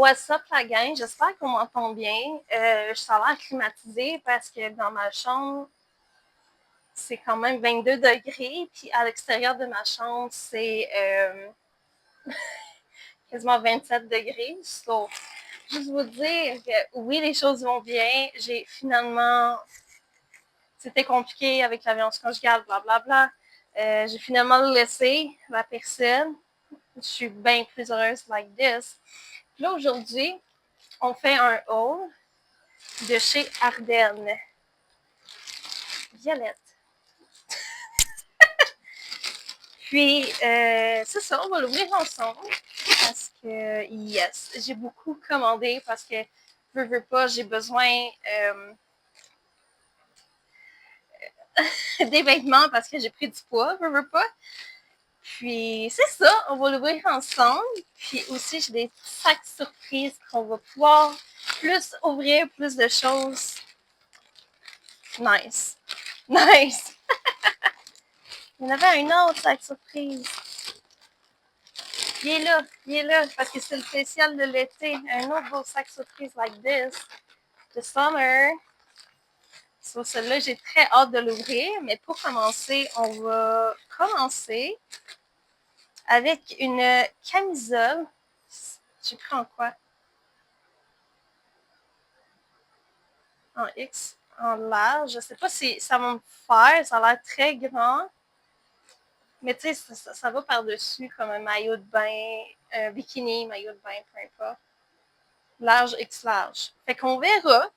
What's up la gang? J'espère qu'on m'entend bien. Je suis à l'air climatisée parce que dans ma chambre, c'est quand même 22 degrés. Puis à l'extérieur de ma chambre, c'est quasiment 27 degrés. So, juste vous dire que oui, les choses vont bien. J'ai finalement... C'était compliqué avec la violence conjugale, blablabla. J'ai finalement laissé la personne. Je suis bien plus heureuse like this. Puis là, aujourd'hui, on fait un haul de chez Ardennes. Violette. Puis, c'est ça, on va l'ouvrir ensemble. Parce que, yes, j'ai beaucoup commandé parce que, veux pas, j'ai besoin des vêtements parce que j'ai pris du poids, veux pas. Puis, c'est ça, on va l'ouvrir ensemble. Puis aussi, j'ai des sacs surprises qu'on va pouvoir plus ouvrir, plus de choses. Nice. Nice. Il y en avait un autre sac surprise. Il est là, parce que c'est le spécial de l'été. Un autre beau sac surprise like this. The summer. Sur celui-là, j'ai très hâte de l'ouvrir, mais pour commencer, on va commencer avec une camisole. J'ai pris en quoi? En X, en large. Je sais pas si ça va me faire, ça a l'air très grand. Mais tu sais, ça va par-dessus comme un maillot de bain, un bikini, maillot de bain, peu importe. Large, X large. Fait qu'on verra.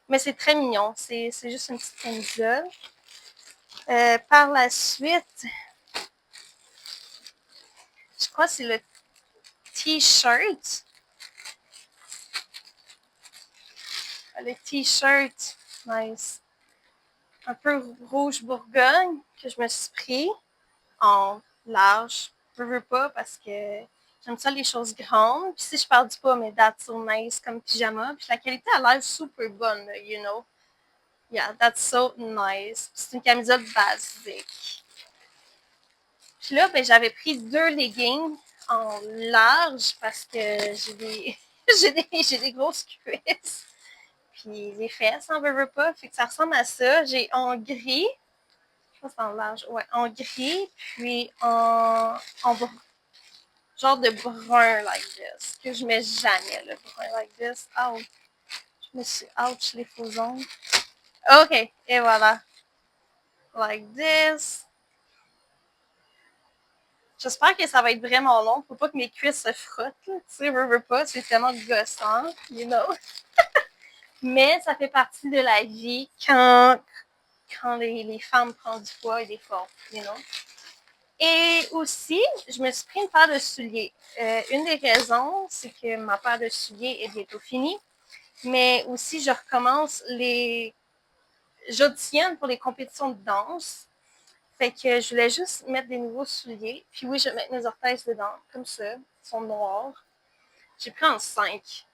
Mais c'est très mignon. C'est juste une petite camisole. Par la suite, je crois que c'est le t-shirt. Le t-shirt, nice. Un peu rouge bourgogne que je me suis pris en large. Je veux pas parce que j'aime ça les choses grandes. Puis si je parle du pas, mais that's so nice comme pyjama. Puis la qualité a l'air super bonne, you know. Yeah, that's so nice. C'est une camisole basique. Puis là, ben, j'avais pris 2 leggings en large parce que j'ai des, j'ai des grosses cuisses. Puis les fesses, on veut pas. Fait que ça ressemble à ça. J'ai en gris. Je pense que c'est en large. Ouais, en gris. Puis en genre de brun like this. Que je mets jamais, le brun like this. Ouch. Je me suis ouch les faux ongles. OK. Et voilà. Like this. J'espère que ça va être vraiment long. Faut pas que mes cuisses se frottent. Tu sais, veux pas. C'est tellement gossant. You know. Mais ça fait partie de la vie quand les femmes prennent du poids et des formes. You know. Et aussi, je me suis pris une paire de souliers. Une des raisons, c'est que ma paire de souliers est bientôt finie. Mais aussi, je recommence j'auditionne pour les compétitions de danse. Fait que je voulais juste mettre des nouveaux souliers. Puis oui, je vais mettre mes orteils dedans, comme ça. Ils sont noirs. J'ai pris en 5.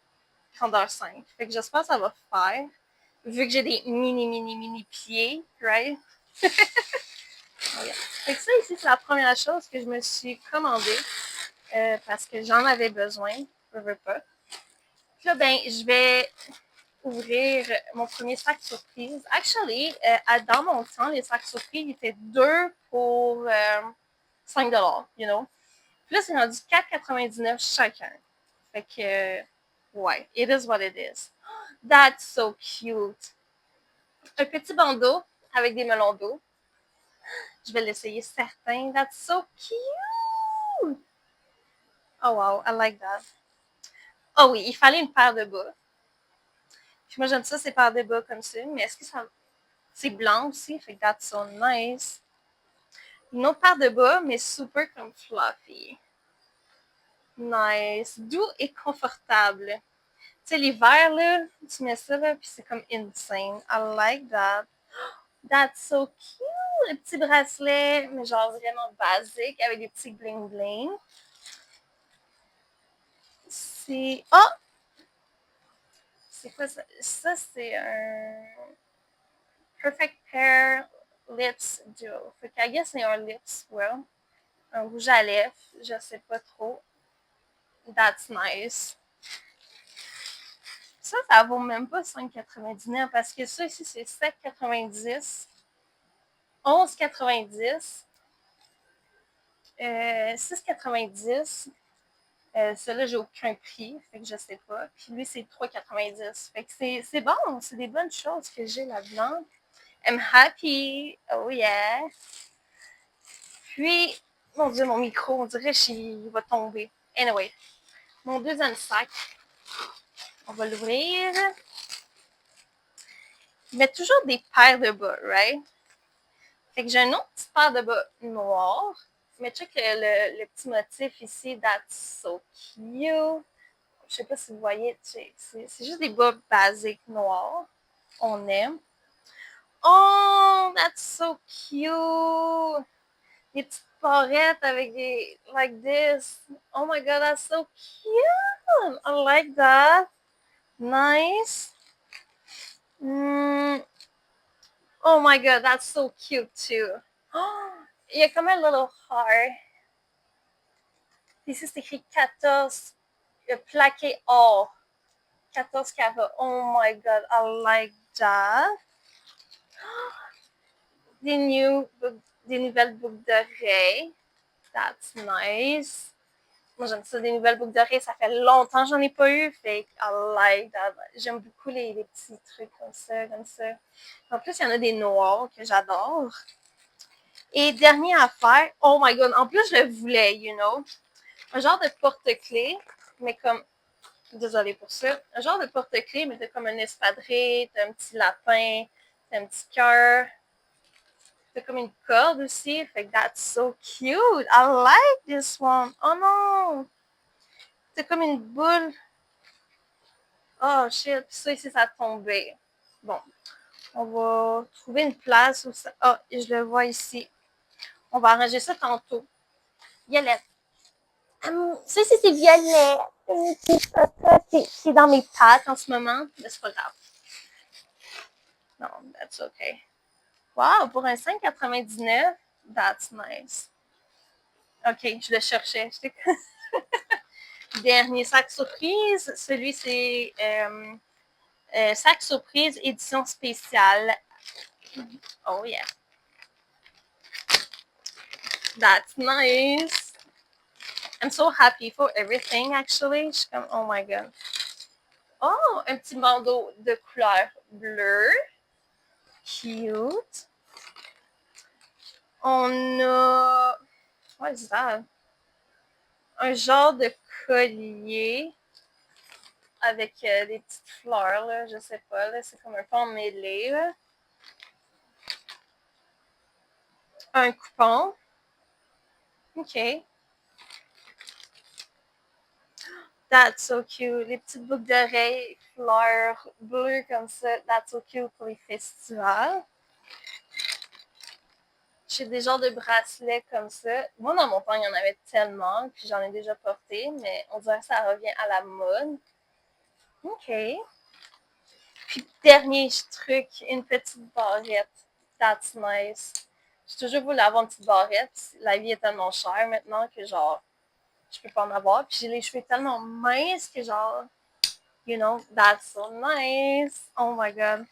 Grandeur 5. Fait que j'espère que ça va faire. Vu que j'ai des mini pieds, right? Fait que ça ici, c'est la première chose que je me suis commandée. Parce que j'en avais besoin. Je veux pas. Puis là, ben, je vais ouvrir mon premier sac surprise. Actually, dans mon temps, les sacs surprises étaient 2 pour 5 you know. Puis là, c'est rendu 4,99 chacun. Fait que, ouais, it is what it is. That's so cute. Un petit bandeau avec des melons d'eau. Je vais l'essayer certain. That's so cute. Oh wow, I like that. Oh oui, il fallait une paire de bas. Puis moi, j'aime ça, ces paires de bas comme ça. Mais est-ce que ça... C'est blanc aussi, fait que that's so nice. Une autre paire de bas, mais super comme fluffy. Nice. Doux et confortable. Tu sais, l'hiver, là, tu mets ça, là, puis c'est comme insane. I like that. That's so cute! Le petit bracelet, mais genre vraiment basique, avec des petits bling-bling. C'est... Oh! C'est quoi ça? Ça, c'est un Perfect Pair Lips Duo. Fait que, I guess, c'est un lips, well. Un rouge à lèvres, je sais pas trop. That's nice. Ça vaut même pas 5,99 parce que ça ici, c'est 7,90, 11,90, 6,90. Celui-là, j'ai aucun prix, fait que je sais pas. Puis lui, c'est 3,90. Fait que c'est bon, c'est des bonnes choses que j'ai là-dedans. I'm happy. Oh yeah. Puis, mon Dieu, mon micro, on dirait qu'il va tomber. Anyway, mon deuxième sac, on va l'ouvrir. Je mets toujours des paires de bas, right? Fait que j'ai une autre petite paire de bas noire. Mais check le petit motif ici, that's so cute. Je sais pas si vous voyez, c'est juste des bas basiques noirs. On aime. Oh, that's so cute! Des petites barrettes avec des, like this. Oh my god, that's so cute! I like that. Nice. Oh my god, that's so cute too. Il y a comme un little heart. Ici, c'est écrit 14, plaqué or. 14 carats. Oh my god, I like that. Des nouvelles boucles d'oreilles. That's nice. Moi, j'aime ça, des nouvelles boucles d'oreilles. Ça fait longtemps que j'en ai pas eu. Fait I like that. J'aime beaucoup les petits trucs comme ça, comme ça. En plus, il y en a des noirs que j'adore. Et dernière affaire. Oh my god. En plus, je le voulais, you know. Un genre de porte-clés, mais comme... Désolée pour ça. Un genre de porte-clés, mais t'as comme un espadrille, t'as un petit lapin, t'as un petit cœur. T'as comme une corde aussi. Fait que that's so cute. I like this one. Oh non! T'as comme une boule. Oh shit. Puis ça ici, ça a tombé. Bon. On va trouver une place où ça... Ah, je le vois ici. On va arranger ça tantôt. Violette. Ça ici, c'est violet. C'est dans mes pattes en ce moment. Mais c'est pas grave. Non, that's okay. Wow, pour un 5,99, that's nice. Ok, je le cherchais. Dernier sac surprise. Celui, c'est sac surprise édition spéciale. Oh yeah. That's nice. I'm so happy for everything, actually. Je suis comme, oh my god. Oh, un petit bandeau de couleur bleue. Cute. On a... What is that? Un genre de collier avec des petites fleurs, là, je sais pas, là, c'est comme un peu emmêlé, là. Un coupon. OK. That's so cute. Les petites boucles d'oreilles, fleurs bleues comme ça. That's so cute pour les festivals. J'ai des genres de bracelets comme ça. Moi, dans mon temps, il y en avait tellement, puis j'en ai déjà porté, mais on dirait que ça revient à la mode. OK. Puis, dernier truc, une petite barrette. That's nice. J'ai toujours voulu avoir une petite barrette. La vie est tellement chère maintenant que, genre, je peux pas en avoir. Puis, j'ai les cheveux tellement minces que, genre, you know, that's so nice. Oh my god.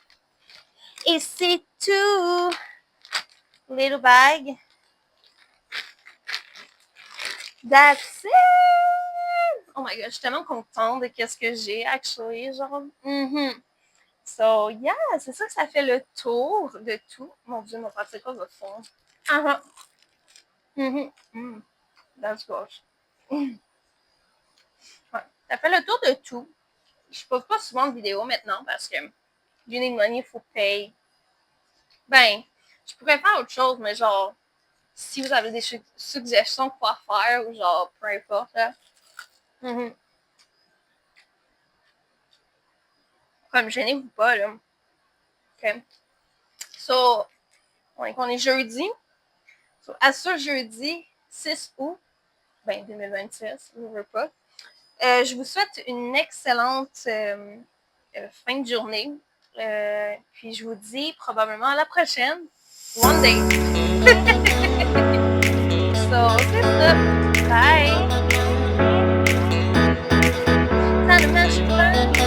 Et c'est tout. Little bag. That's it! Oh my god, je suis tellement contente de qu'est-ce que j'ai, actually, genre. So, yeah, c'est ça que ça fait le tour de tout. Mon Dieu, mon popsicle va fondre. That's gross. Ouais, ça fait le tour de tout. Je pose pas souvent de vidéos maintenant parce que you need money, il faut payer. Ben, je pourrais faire autre chose, mais genre, si vous avez des suggestions de quoi faire ou genre, peu importe, là. Comme, gênez-vous pas, là. OK. So, on est jeudi. So, à ce jeudi, 6 août, 2026, je ne veux pas. Je vous souhaite une excellente fin de journée. Puis je vous dis probablement à la prochaine. One day. So, c'est ça. Bye. Ça ne marche pas.